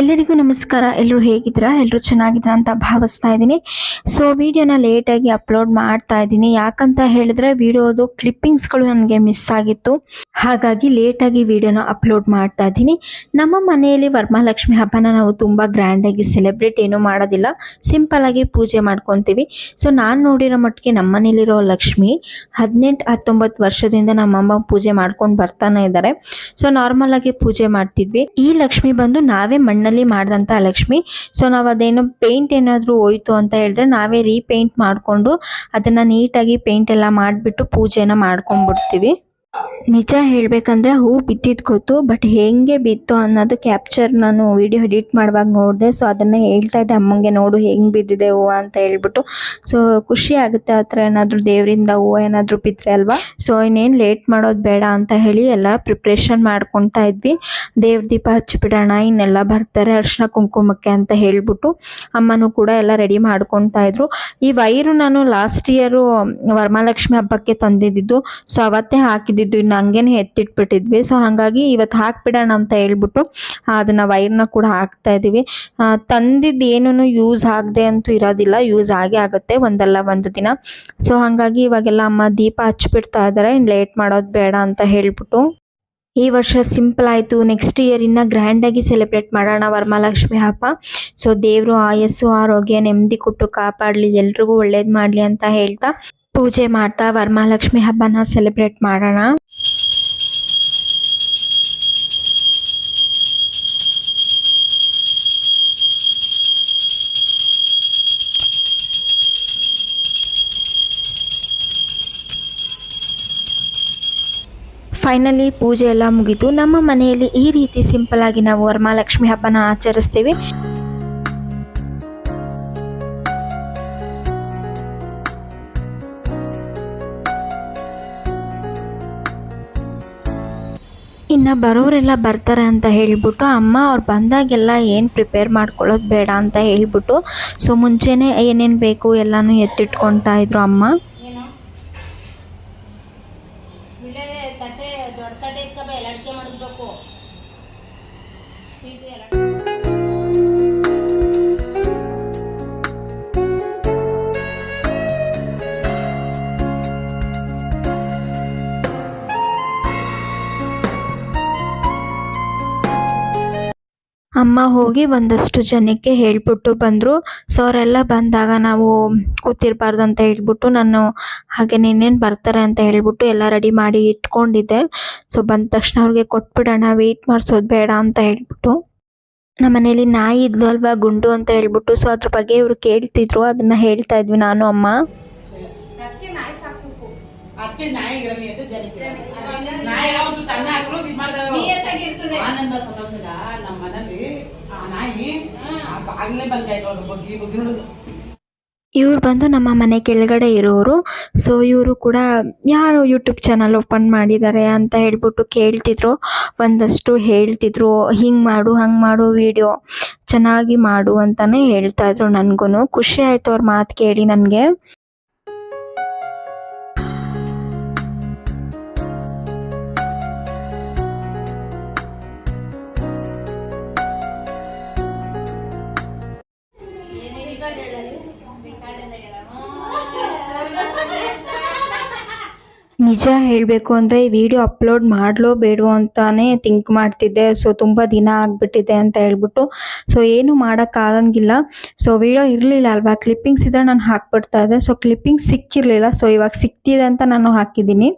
ಎಲ್ಲರಿಗೂ ನಮಸ್ಕಾರ. ಎಲ್ಲರೂ ಹೇಗಿದ್ದೀರಾ? ಎಲ್ಲರೂ ಚೆನ್ನಾಗಿದ್ದೀರಾ ಅಂತ ಭಾವಿಸ್ತಾ ಇದ್ದೀನಿ. ಸೊ ವಿಡಿಯೋನ ಲೇಟಾಗಿ ಅಪ್ಲೋಡ್ ಮಾಡ್ತಾ ಇದ್ದೀನಿ. ಯಾಕಂತ ಹೇಳಿದ್ರೆ ವಿಡಿಯೋದು ಕ್ಲಿಪ್ಪಿಂಗ್ಸ್ಗಳು ನನಗೆ ಮಿಸ್ ಆಗಿತ್ತು, ಹಾಗಾಗಿ ಲೇಟಾಗಿ ವಿಡಿಯೋನ ಅಪ್ಲೋಡ್ ಮಾಡ್ತಾ ಇದ್ದೀನಿ. ನಮ್ಮ ಮನೆಯಲ್ಲಿ ವರಮಹಾಲಕ್ಷ್ಮಿ ಹಬ್ಬನ ನಾವು ತುಂಬ ಗ್ರ್ಯಾಂಡಾಗಿ ಸೆಲೆಬ್ರೇಟ್ ಏನೂ ಮಾಡೋದಿಲ್ಲ, ಸಿಂಪಲ್ ಆಗಿ ಪೂಜೆ ಮಾಡ್ಕೊತೀವಿ. ಸೊ ನಾನು ನೋಡಿರೋ ಮಟ್ಟಿಗೆ ನಮ್ಮ ಮನೇಲಿರೋ ಲಕ್ಷ್ಮಿ 18-19 ವರ್ಷದಿಂದ ನಮ್ಮಮ್ಮ ಪೂಜೆ ಮಾಡ್ಕೊಂಡು ಬರ್ತಾನೆ ಇದ್ದಾರೆ. ಸೊ ನಾರ್ಮಲ್ ಆಗಿ ಪೂಜೆ ಮಾಡ್ತಿದ್ವಿ. ಈ ಲಕ್ಷ್ಮಿ ಬಂದು ನಾವೇ ಮಣ್ಣಲ್ಲಿ ಮಾಡಿದಂಥ ಲಕ್ಷ್ಮಿ. ಸೊ ನಾವು ಅದೇನೋ ಪೇಂಟ್ ಏನಾದರೂ ಹೋಯ್ತು ಅಂತ ಹೇಳಿದ್ರೆ ನಾವೇ ರೀಪೇಂಟ್ ಮಾಡಿಕೊಂಡು ಅದನ್ನು ನೀಟಾಗಿ ಪೇಂಟ್ ಎಲ್ಲ ಮಾಡಿಬಿಟ್ಟು ಪೂಜೆನ ಮಾಡ್ಕೊಂಡ್ಬಿಡ್ತೀವಿ. ನಿಜ ಹೇಳಬೇಕಂದ್ರೆ ಹೂ ಬಿದ್ದಿದ್ದು ಗೊತ್ತು, ಬಟ್ ಹೆಂಗೆ ಬಿತ್ತು ಅನ್ನೋದು ಕ್ಯಾಪ್ಚರ್ ನಾನು ವಿಡಿಯೋ ಎಡಿಟ್ ಮಾಡುವಾಗ ನೋಡಿದೆ. ಸೊ ಅದನ್ನು ಹೇಳ್ತಾ ಇದ್ದೆ ಅಮ್ಮಂಗೆ, ನೋಡು ಹೆಂಗೆ ಬಿದ್ದಿದೆ ಹೂವು ಅಂತ ಹೇಳ್ಬಿಟ್ಟು. ಸೊ ಖುಷಿ ಆಗುತ್ತೆ ಆ ಥರ ಏನಾದರೂ ದೇವರಿಂದ ಹೂವು ಏನಾದರೂ ಬಿದ್ದರೆ ಅಲ್ವಾ. ಸೊ ಇನ್ನೇನು ಲೇಟ್ ಮಾಡೋದು ಬೇಡ ಅಂತ ಹೇಳಿ ಎಲ್ಲ ಪ್ರಿಪ್ರೇಷನ್ ಮಾಡ್ಕೊತಾ ಇದ್ವಿ. ದೇವ್ರ ದೀಪ ಹಚ್ಚಿಬಿಡೋಣ, ಇನ್ನೆಲ್ಲ ಬರ್ತಾರೆ ಅರ್ಶಿನ ಕುಂಕುಮಕ್ಕೆ ಅಂತ ಹೇಳ್ಬಿಟ್ಟು ಅಮ್ಮನೂ ಕೂಡ ಎಲ್ಲ ರೆಡಿ ಮಾಡ್ಕೊತಾ ಇದ್ರು. ಈ ವೈರು ನಾನು ಲಾಸ್ಟ್ ಇಯರು ವರಮಹಾಲಕ್ಷ್ಮಿ ಹಬ್ಬಕ್ಕೆ ತಂದಿದ್ದು. ಸೊ ಅವತ್ತೇ ಹಾಕಿದ್ದು, ಇನ್ನು ಹಂಗೇನೆ ಎತ್ತಿಟ್ಬಿಟ್ಟಿದ್ವಿ. ಸೊ ಹಾಗಾಗಿ ಇವತ್ತು ಹಾಕ್ಬಿಡೋಣ ಅಂತ ಹೇಳ್ಬಿಟ್ಟು ಅದನ್ನ ವೈರ್ನ ಕೂಡ ಹಾಕ್ತಾ ಇದೀವಿ. ತಂದಿದ್ದು ಏನೂ ಯೂಸ್ ಆಗದೆ ಅಂತೂ ಇರೋದಿಲ್ಲ, ಯೂಸ್ ಆಗೇ ಆಗುತ್ತೆ ಒಂದಲ್ಲ ಒಂದು ದಿನ. ಸೊ ಹಾಗಾಗಿ ಇವಾಗೆಲ್ಲ ಅಮ್ಮ ದೀಪ ಹಚ್ಬಿಡ್ತಾ ಇದ್ದಾರೆ, ಇನ್ನು ಲೇಟ್ ಮಾಡೋದು ಬೇಡ ಅಂತ ಹೇಳ್ಬಿಟ್ಟು. ಈ ವರ್ಷ ಸಿಂಪಲ್ ಆಯಿತು, ನೆಕ್ಸ್ಟ್ ಇಯರ್ ಇನ್ನು ಗ್ರ್ಯಾಂಡಾಗಿ ಸೆಲೆಬ್ರೇಟ್ ಮಾಡೋಣ ವರಮಹಾಲಕ್ಷ್ಮಿ ಹಬ್ಬ. ಸೊ ದೇವರು ಆಯಸ್ಸು ಆರೋಗ್ಯ ನೆಮ್ಮದಿ ಕೊಟ್ಟು ಕಾಪಾಡಲಿ, ಎಲ್ರಿಗೂ ಒಳ್ಳೇದು ಮಾಡಲಿ ಅಂತ ಹೇಳ್ತಾ ಪೂಜೆ ಮಾಡ್ತಾ ವರಮಹಾಲಕ್ಷ್ಮಿ ಹಬ್ಬನ ಸೆಲೆಬ್ರೇಟ್ ಮಾಡೋಣ. ಫೈನಲಿ ಪೂಜೆ ಎಲ್ಲ ಮುಗೀತು. ನಮ್ಮ ಮನೆಯಲ್ಲಿ ಈ ರೀತಿ ಸಿಂಪಲ್ ಆಗಿ ನಾವು ವರಮಹಾಲಕ್ಷ್ಮಿ ಹಬ್ಬನ ಆಚರಿಸ್ತೀವಿ. ಇನ್ನು ಬರೋರೆಲ್ಲ ಬರ್ತಾರೆ ಅಂತ ಹೇಳ್ಬಿಟ್ಟು ಅಮ್ಮ ಅವ್ರು ಬಂದಾಗೆಲ್ಲ ಏನು ಪ್ರಿಪೇರ್ ಮಾಡ್ಕೊಳ್ಳೋದು ಬೇಡ ಅಂತ ಹೇಳ್ಬಿಟ್ಟು ಸೊ ಮುಂಚೆನೇ ಏನೇನು ಬೇಕು ಎಲ್ಲನೂ ಎತ್ತಿಟ್ಕೊತಾ ಇದ್ರು ಅಮ್ಮ. ಅಮ್ಮ ಹೋಗಿ ಒಂದಷ್ಟು ಜನಕ್ಕೆ ಹೇಳ್ಬಿಟ್ಟು ಬಂದರು. ಸೊ ಅವರೆಲ್ಲ ಬಂದಾಗ ನಾವು ಕೂತಿರಬಾರ್ದು ಅಂತ ಹೇಳ್ಬಿಟ್ಟು ನಾನು ಹಾಗೆ ಇನ್ನೇನು ಬರ್ತಾರೆ ಅಂತ ಹೇಳ್ಬಿಟ್ಟು ಎಲ್ಲ ರೆಡಿ ಮಾಡಿ ಇಟ್ಕೊಂಡಿದ್ದೆ. ಸೊ ಬಂದ ತಕ್ಷಣ ಅವ್ರಿಗೆ ಕೊಟ್ಬಿಡೋಣ, ವೆಯ್ಟ್ ಮಾಡಿಸೋದು ಬೇಡ ಅಂತ ಹೇಳ್ಬಿಟ್ಟು. ನಮ್ಮ ಮನೇಲಿ ನಾಯಿ ಇದ್ಲು ಅಲ್ವಾ, ಗುಂಡು ಅಂತ ಹೇಳ್ಬಿಟ್ಟು. ಸೊ ಅದ್ರ ಬಗ್ಗೆ ಇವರು ಕೇಳ್ತಿದ್ರು, ಅದನ್ನ ಹೇಳ್ತಾ ಇದ್ವಿ ನಾನು ಅಮ್ಮ. ಇವ್ರು ಬಂದು ನಮ್ಮ ಮನೆ ಕೆಳಗಡೆ ಇರೋರು. ಸೊ ಇವರು ಕೂಡ ಯಾರು ಯೂಟ್ಯೂಬ್ ಚಾನಲ್ ಓಪನ್ ಮಾಡಿದ್ದಾರೆ ಅಂತ ಹೇಳ್ಬಿಟ್ಟು ಕೇಳ್ತಿದ್ರು, ಒಂದಷ್ಟು ಹೇಳ್ತಿದ್ರು, ಹಿಂಗೆ ಮಾಡು ಹಂಗೆ ಮಾಡು, ವಿಡಿಯೋ ಚೆನ್ನಾಗಿ ಮಾಡು ಅಂತಾನೆ ಹೇಳ್ತಾ ಇದ್ರು. ನನಗೂ ಖುಷಿ ಆಯಿತು ಅವ್ರ ಮಾತು ಕೇಳಿ ನನಗೆ. ನಿಜ ಹೇಳಬೇಕು ಅಂದರೆ ಈ ವಿಡಿಯೋ ಅಪ್ಲೋಡ್ ಮಾಡಲೋ ಬೇಡೋ ಅಂತಾನೆ ಥಿಂಕ್ ಮಾಡ್ತಿದ್ದೆ. ಸೊ ತುಂಬ ದಿನ ಆಗಿಬಿಟ್ಟಿದೆ ಅಂತ ಹೇಳ್ಬಿಟ್ಟು ಸೊ ಏನು ಮಾಡೋಕ್ಕಾಗಂಗಿಲ್ಲ. ಸೊ ವಿಡಿಯೋ ಇರಲಿಲ್ಲ ಅಲ್ವಾ, ಕ್ಲಿಪ್ಪಿಂಗ್ಸ್ ಇದ್ದರೆ ನಾನು ಹಾಕ್ಬಿಡ್ತಾ ಇದ್ದೆ. ಸೊ ಕ್ಲಿಪ್ಪಿಂಗ್ಸ್ ಸಿಕ್ಕಿರಲಿಲ್ಲ, ಸೊ ಇವಾಗ ಸಿಕ್ತಿದೆ ಅಂತ ನಾನು ಹಾಕಿದ್ದೀನಿ.